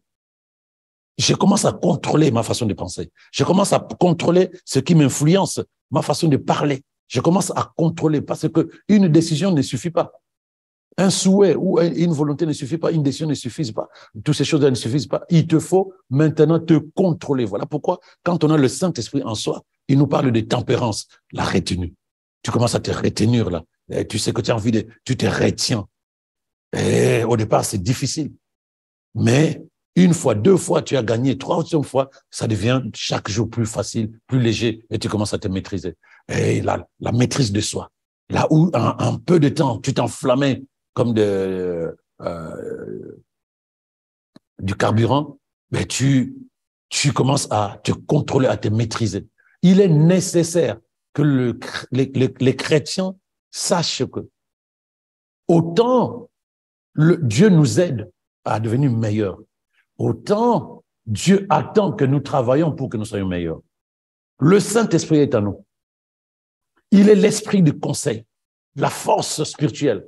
je commence à contrôler ma façon de penser. Je commence à contrôler ce qui m'influence, ma façon de parler. Je commence à contrôler parce que une décision ne suffit pas. Un souhait ou une volonté ne suffit pas, une décision ne suffit pas. Toutes ces choses-là ne suffisent pas. Il te faut maintenant te contrôler. Voilà pourquoi, quand on a le Saint-Esprit en soi, il nous parle de tempérance, la retenue. Tu commences à te retenir là. Et tu sais que tu as envie tu te retiens. Et au départ, c'est difficile. Mais une fois, 2 fois, tu as gagné. 3e fois, ça devient chaque jour plus facile, plus léger, et tu commences à te maîtriser. Et la maîtrise de soi. Là où, en peu de temps, tu t'enflammais comme du carburant, mais tu commences à te contrôler, à te maîtriser. Il est nécessaire que les chrétiens sachent que autant Dieu nous aide à devenir meilleurs, autant Dieu attend que nous travaillions pour que nous soyons meilleurs. Le Saint-Esprit est en nous. Il est l'esprit du conseil, la force spirituelle.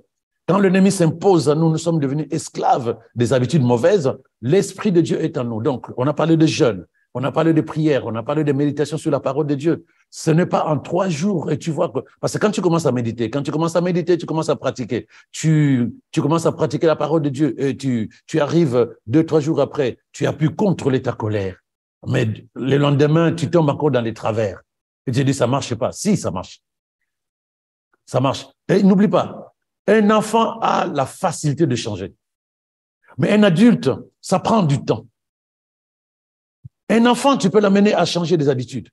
Quand l'ennemi s'impose à nous, nous sommes devenus esclaves des habitudes mauvaises, l'Esprit de Dieu est en nous. Donc, on a parlé de jeûne, on a parlé de prière, on a parlé de méditation sur la parole de Dieu. Ce n'est pas en 3 jours et tu vois que, parce que quand tu commences à méditer, tu commences à pratiquer, tu commences à pratiquer la parole de Dieu et tu arrives 2-3 jours après, tu as pu contrôler ta colère. Mais le lendemain, tu tombes encore dans les travers. Et Dieu dit, ça ne marche pas. Si, ça marche. Ça marche. Et n'oublie pas, un enfant a la facilité de changer. Mais un adulte, ça prend du temps. Un enfant, tu peux l'amener à changer des habitudes.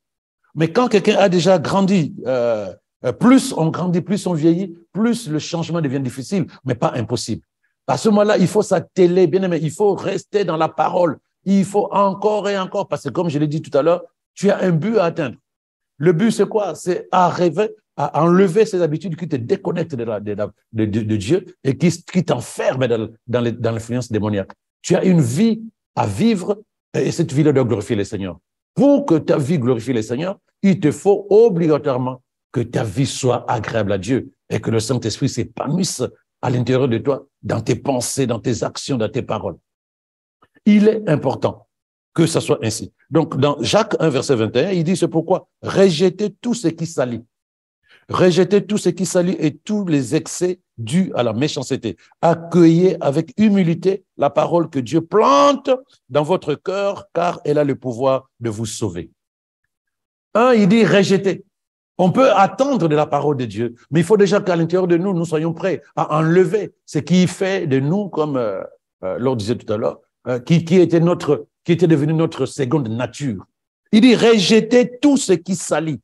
Mais quand quelqu'un a déjà grandi, plus on grandit, plus on vieillit, plus le changement devient difficile, mais pas impossible. À ce moment-là, il faut s'atteler, bien aimé, il faut rester dans la parole. Il faut encore et encore, parce que comme je l'ai dit tout à l'heure, tu as un but à atteindre. Le but, c'est quoi? C'est arriver à enlever ces habitudes qui te déconnectent de Dieu et qui t'enferment dans l'influence démoniaque. Tu as une vie à vivre et cette vie-là doit glorifier le Seigneur. Pour que ta vie glorifie le Seigneur, il te faut obligatoirement que ta vie soit agréable à Dieu et que le Saint-Esprit s'épanouisse à l'intérieur de toi, dans tes pensées, dans tes actions, dans tes paroles. Il est important que ça soit ainsi. Donc, dans Jacques 1, verset 21, il dit, c'est pourquoi rejetez tout ce qui salit. Rejetez tout ce qui salit et tous les excès dus à la méchanceté. Accueillez avec humilité la parole que Dieu plante dans votre cœur, car elle a le pouvoir de vous sauver. Il dit rejetez. On peut attendre de la parole de Dieu, mais il faut déjà qu'à l'intérieur de nous, nous soyons prêts à enlever ce qui fait de nous, comme Laure disait tout à l'heure, qui était devenu notre seconde nature. Il dit rejetez tout ce qui salit.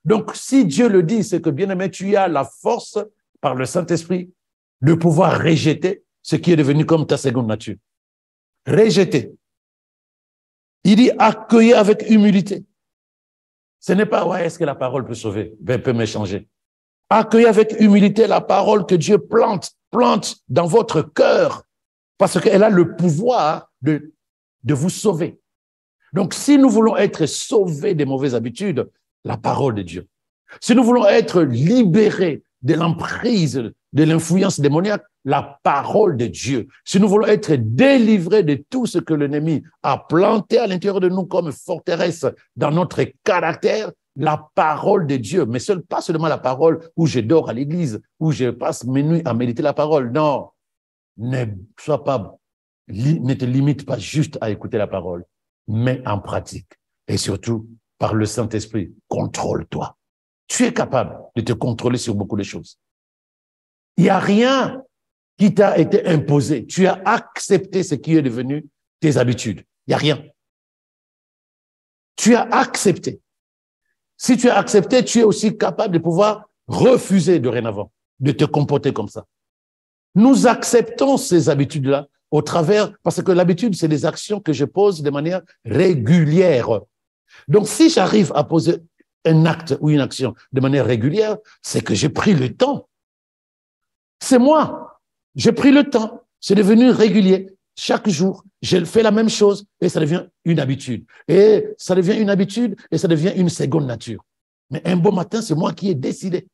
Donc, si Dieu le dit, c'est que, bien-aimé, tu as la force, par le Saint-Esprit, de pouvoir rejeter ce qui est devenu comme ta seconde nature. Rejeter. Il dit accueillir avec humilité. Ce n'est pas, ouais, est-ce que la parole peut sauver? Ben, peut me changer. Accueillez avec humilité la parole que Dieu plante dans votre cœur, parce qu'elle a le pouvoir de vous sauver. Donc, si nous voulons être sauvés des mauvaises habitudes, la parole de Dieu. Si nous voulons être libérés de l'emprise, de l'influence démoniaque, la parole de Dieu. Si nous voulons être délivrés de tout ce que l'ennemi a planté à l'intérieur de nous comme forteresse dans notre caractère, la parole de Dieu. Mais pas seulement la parole où je dors à l'église, où je passe mes nuits à méditer la parole. Non, ne te limite pas juste à écouter la parole, mais en pratique. Et surtout, par le Saint-Esprit, contrôle-toi. Tu es capable de te contrôler sur beaucoup de choses. Il n'y a rien qui t'a été imposé. Tu as accepté ce qui est devenu tes habitudes. Il n'y a rien. Tu as accepté. Si tu as accepté, tu es aussi capable de pouvoir refuser dorénavant de te comporter comme ça. Nous acceptons ces habitudes-là au travers, parce que l'habitude, c'est des actions que je pose de manière régulière. Donc, si j'arrive à poser un acte ou une action de manière régulière, c'est que j'ai pris le temps. C'est moi. J'ai pris le temps. C'est devenu régulier. Chaque jour, je fais la même chose et ça devient une habitude. Et ça devient une habitude et ça devient une seconde nature. Mais un beau matin, c'est moi qui ai décidé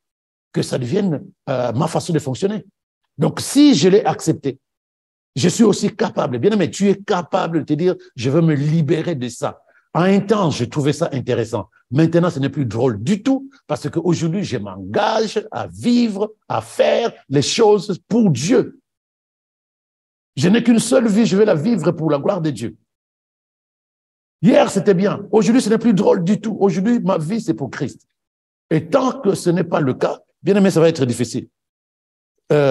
que ça devienne ma façon de fonctionner. Donc, si je l'ai accepté, je suis aussi capable. Bien aimé, tu es capable de te dire, je veux me libérer de ça. À un temps, je trouvais ça intéressant. Maintenant, ce n'est plus drôle du tout parce qu'aujourd'hui, je m'engage à vivre, à faire les choses pour Dieu. Je n'ai qu'une seule vie, je vais la vivre pour la gloire de Dieu. Hier, c'était bien. Aujourd'hui, ce n'est plus drôle du tout. Aujourd'hui, ma vie, c'est pour Christ. Et tant que ce n'est pas le cas, bien aimé, ça va être difficile.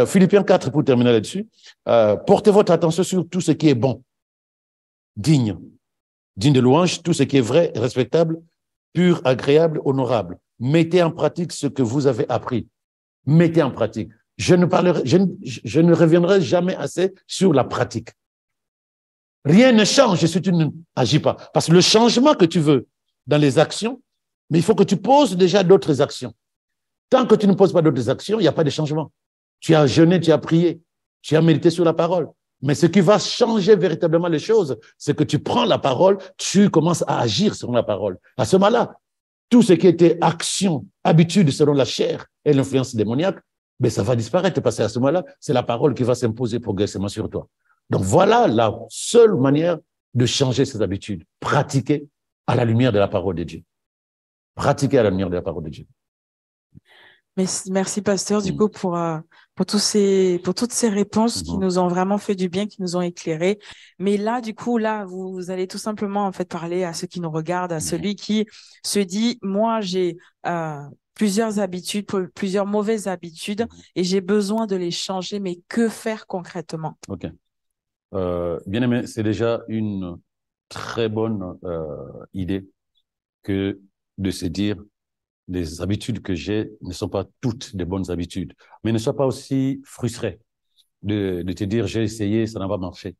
Philippiens 4, pour terminer là-dessus. Portez votre attention sur tout ce qui est bon, digne de louange, tout ce qui est vrai, respectable, pur, agréable, honorable. Mettez en pratique ce que vous avez appris. Mettez en pratique. Je ne reviendrai jamais assez sur la pratique. Rien ne change si tu n'agis pas. Parce que le changement que tu veux dans les actions, mais il faut que tu poses déjà d'autres actions. Tant que tu ne poses pas d'autres actions, il n'y a pas de changement. Tu as jeûné, tu as prié, tu as médité sur la parole. Mais ce qui va changer véritablement les choses, c'est que tu prends la parole, tu commences à agir sur la parole. À ce moment-là, tout ce qui était action, habitude selon la chair et l'influence démoniaque, mais ça va disparaître parce qu'à ce moment-là, c'est la parole qui va s'imposer progressivement sur toi. Donc voilà la seule manière de changer ces habitudes. Pratiquer à la lumière de la parole de Dieu. Pratiquer à la lumière de la parole de Dieu. Merci, pasteur, du coup, pour toutes ces réponses qui nous ont vraiment fait du bien, qui nous ont éclairés. Mais là, du coup, là, vous allez tout simplement, en fait, parler à ceux qui nous regardent, à celui qui se dit, moi, j'ai, plusieurs habitudes, plusieurs mauvaises habitudes, et j'ai besoin de les changer, mais que faire concrètement? OK. Bien aimé, c'est déjà une très bonne idée que de se dire les habitudes que j'ai ne sont pas toutes des bonnes habitudes. Mais ne sois pas aussi frustré de te dire j'ai essayé, ça n'a pas marché.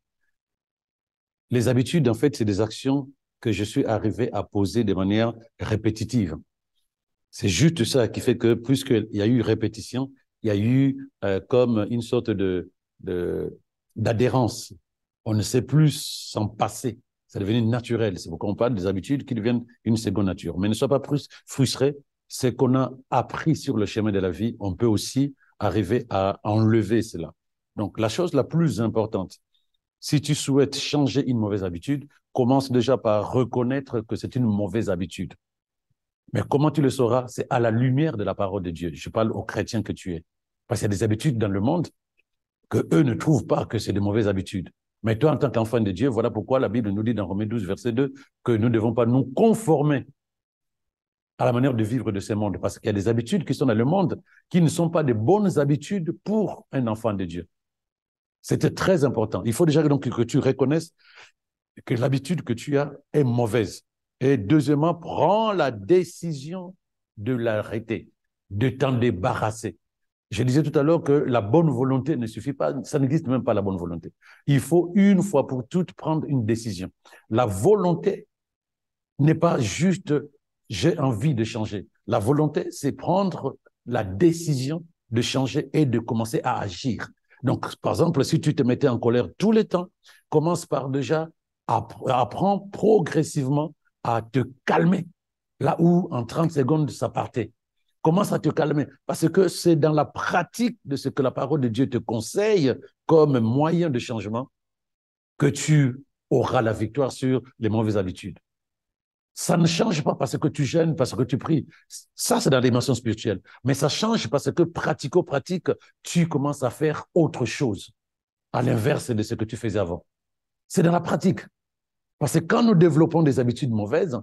Les habitudes, en fait, c'est des actions que je suis arrivé à poser de manière répétitive. C'est juste ça qui fait que plus qu'il y a eu répétition, il y a eu comme une sorte d'adhérence. On ne sait plus s'en passer. C'est devenu naturel. C'est pourquoi on parle des habitudes qui deviennent une seconde nature. Mais ne sois pas plus frustré. C'est qu'on a appris sur le chemin de la vie. On peut aussi arriver à enlever cela. Donc, la chose la plus importante, si tu souhaites changer une mauvaise habitude, commence déjà par reconnaître que c'est une mauvaise habitude. Mais comment tu le sauras? C'est à la lumière de la parole de Dieu. Je parle aux chrétiens que tu es. Parce qu'il y a des habitudes dans le monde que eux ne trouvent pas que c'est de mauvaises habitudes. Mais toi, en tant qu'enfant de Dieu, voilà pourquoi la Bible nous dit dans Romains 12, verset 2, que nous ne devons pas nous conformer à la manière de vivre de ce monde. Parce qu'il y a des habitudes qui sont dans le monde qui ne sont pas de bonnes habitudes pour un enfant de Dieu. C'était très important. Il faut déjà donc que tu reconnaisses que l'habitude que tu as est mauvaise. Et deuxièmement, prends la décision de l'arrêter, de t'en débarrasser. Je disais tout à l'heure que la bonne volonté ne suffit pas, ça n'existe même pas la bonne volonté. Il faut une fois pour toutes prendre une décision. La volonté n'est pas juste j'ai envie de changer. La volonté, c'est prendre la décision de changer et de commencer à agir. Donc, par exemple, si tu te mettais en colère tout le temps, commence par déjà apprendre progressivement à te calmer. Là où en 30 secondes, ça partait. Commence à te calmer parce que c'est dans la pratique de ce que la parole de Dieu te conseille comme moyen de changement que tu auras la victoire sur les mauvaises habitudes. Ça ne change pas parce que tu jeûnes, parce que tu pries. Ça, c'est dans la dimension spirituelle. Mais ça change parce que pratico-pratique, tu commences à faire autre chose, à l'inverse de ce que tu faisais avant. C'est dans la pratique. Parce que quand nous développons des habitudes mauvaises,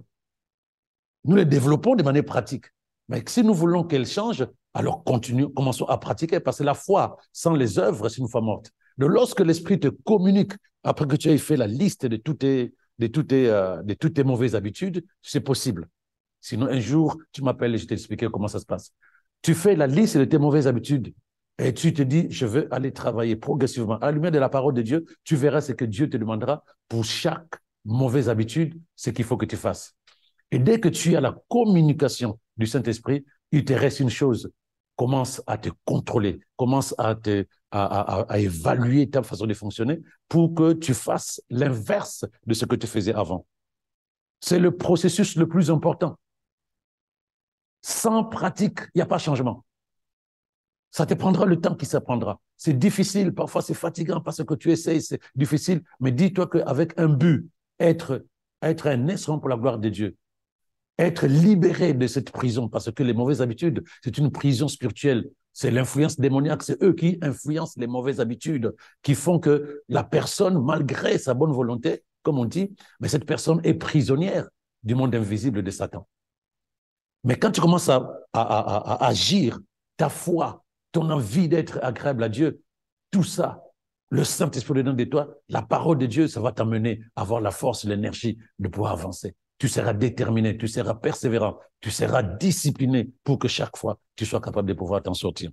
nous les développons de manière pratique. Mais si nous voulons qu'elles changent, alors commençons à pratiquer, parce que la foi sans les œuvres, c'est une foi morte. Donc, lorsque l'Esprit te communique, après que tu aies fait la liste de toutes tes mauvaises habitudes, c'est possible. Sinon, un jour, tu m'appelles et je t'expliquerai comment ça se passe. Tu fais la liste de tes mauvaises habitudes et tu te dis, je veux aller travailler progressivement. À la lumière de la parole de Dieu, tu verras ce que Dieu te demandera pour chaque mauvaise habitude, ce qu'il faut que tu fasses. Et dès que tu as la communication du Saint-Esprit, il te reste une chose. Commence à te contrôler, commence à évaluer ta façon de fonctionner pour que tu fasses l'inverse de ce que tu faisais avant. C'est le processus le plus important. Sans pratique, il n'y a pas de changement. Ça te prendra le temps qui s'apprendra. C'est difficile, parfois c'est fatigant parce que tu essayes, c'est difficile, mais dis-toi qu'avec un but, être un instrument pour la gloire de Dieu, être libéré de cette prison, parce que les mauvaises habitudes, c'est une prison spirituelle. C'est l'influence démoniaque, c'est eux qui influencent les mauvaises habitudes, qui font que la personne, malgré sa bonne volonté, comme on dit, mais cette personne est prisonnière du monde invisible de Satan. Mais quand tu commences à agir, ta foi, ton envie d'être agréable à Dieu, tout ça, le Saint-Esprit dedans de toi, la parole de Dieu, ça va t'amener à avoir la force, l'énergie de pouvoir avancer. Tu seras déterminé, tu seras persévérant, tu seras discipliné pour que chaque fois, tu sois capable de pouvoir t'en sortir.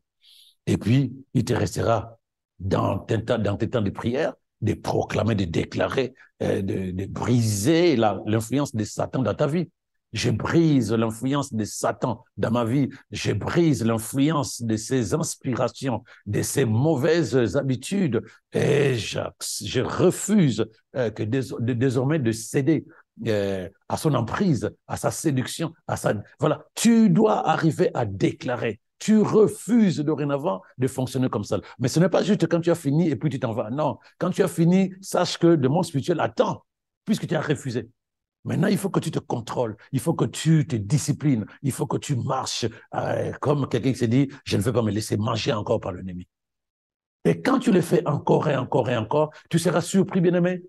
Et puis, il te restera dans tes temps de prière, de proclamer, de déclarer, de briser l'influence de Satan dans ta vie. Je brise l'influence de Satan dans ma vie. Je brise l'influence de ses inspirations, de ses mauvaises habitudes. Et je refuse désormais de céder à son emprise, à sa séduction, Voilà, tu dois arriver à déclarer. Tu refuses dorénavant de fonctionner comme ça. Mais ce n'est pas juste quand tu as fini et puis tu t'en vas. Non, quand tu as fini, sache que le monde spirituel attend, puisque tu as refusé. Maintenant, il faut que tu te contrôles, il faut que tu te disciplines, il faut que tu marches comme quelqu'un qui s'est dit, je ne veux pas me laisser manger encore par l'ennemi. Et quand tu le fais encore et encore et encore, tu seras surpris, bien-aimé,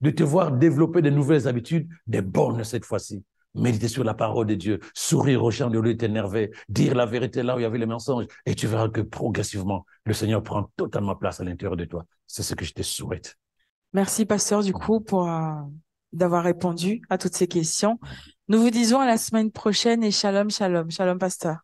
de te voir développer de nouvelles habitudes, des bonnes cette fois-ci. Méditer sur la parole de Dieu, sourire aux gens de lieu de t'énerver, dire la vérité là où il y avait les mensonges, et tu verras que progressivement, le Seigneur prend totalement place à l'intérieur de toi. C'est ce que je te souhaite. Merci, pasteur, du coup, pour d'avoir répondu à toutes ces questions. Nous vous disons à la semaine prochaine et shalom, shalom, shalom, pasteur.